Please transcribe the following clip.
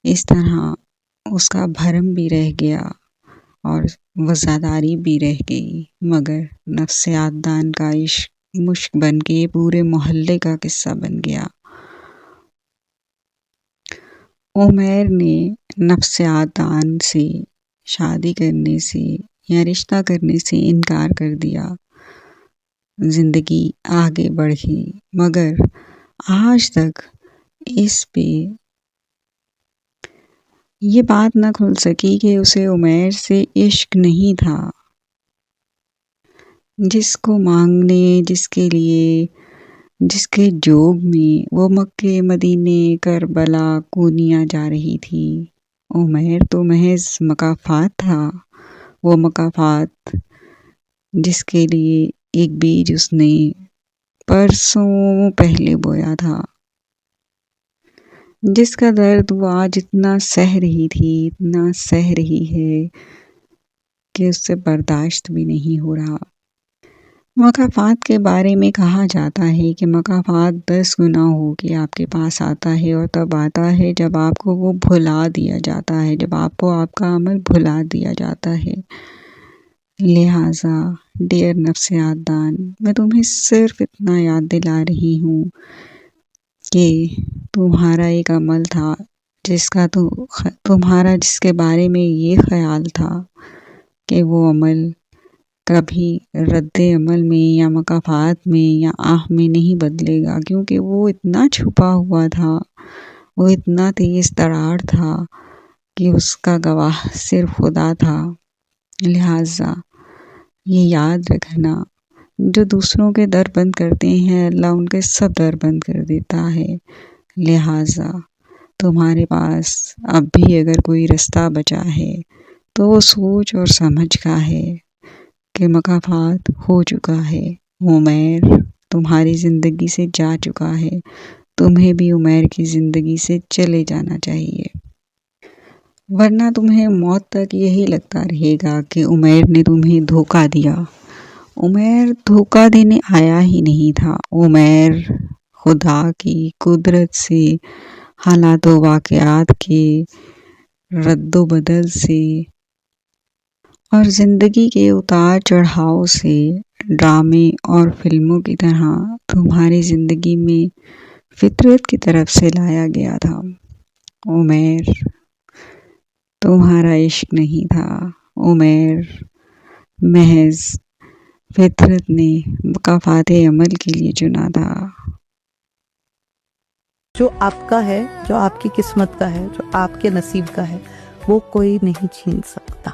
اس طرح اس کا بھرم بھی رہ گیا اور وفاداری بھی رہ گئی، مگر نفسیات دان کا عشق مشک بن کے پورے محلے کا قصہ بن گیا۔ عمیر نے نفسیات دان سے شادی کرنے سے یا رشتہ کرنے سے انکار کر دیا۔ زندگی آگے بڑھی، مگر آج تک اس پہ یہ بات نہ کھل سکی کہ اسے عمیر سے عشق نہیں تھا۔ جس کو مانگنے، جس کے لیے، جس کے جوگ میں وہ مکے، مدینے، کربلا کونیاں جا رہی تھی، عمیر تو محض مکافات تھا۔ وہ مکافات جس کے لیے ایک بیج اس نے برسوں پہلے بویا تھا، جس کا درد وہ آج اتنا سہ رہی تھی، اتنا سہ رہی ہے کہ اس سے برداشت بھی نہیں ہو رہا۔ مکافات کے بارے میں کہا جاتا ہے کہ مکافات 10 گنا ہو کے آپ کے پاس آتا ہے، اور تب آتا ہے جب آپ کو وہ بھلا دیا جاتا ہے، جب آپ کو آپ کا عمل بھلا دیا جاتا ہے۔ لہٰذا ڈیئر نفسیات دان، میں تمہیں صرف اتنا یاد دلا رہی ہوں کہ تمہارا ایک عمل تھا جس کے بارے میں یہ خیال تھا کہ وہ عمل کبھی رد عمل میں یا مکافات میں یا آہ میں نہیں بدلے گا، کیونکہ وہ اتنا چھپا ہوا تھا، وہ اتنا تیز ترار تھا کہ اس کا گواہ صرف خدا تھا۔ لہٰذا یہ یاد رکھنا، جو دوسروں کے در بند کرتے ہیں اللہ ان کے سب در بند کر دیتا ہے۔ لہٰذا تمہارے پاس اب بھی اگر کوئی رستہ بچا ہے تو وہ سوچ اور سمجھ کا ہے کہ مکافات ہو چکا ہے، عمیر تمہاری زندگی سے جا چکا ہے، تمہیں بھی عمیر کی زندگی سے چلے جانا چاہیے، ورنہ تمہیں موت تک یہی لگتا رہے گا کہ عمیر نے تمہیں دھوکہ دیا۔ عمیر دھوکہ دینے آیا ہی نہیں تھا، عمیر خدا کی قدرت سے، حالات و واقعات کے رد و بدل سے اور زندگی کے اتار چڑھاؤ سے ڈرامے اور فلموں کی طرح تمہاری زندگی میں فطرت کی طرف سے لایا گیا تھا۔ عمیر تمہارا عشق نہیں تھا، عمیر محض فطرت نے مکافات عمل کے لیے چنا تھا۔ جو آپ کا ہے، جو آپ کی قسمت کا ہے، جو آپ کے نصیب کا ہے، وہ کوئی نہیں چھین سکتا۔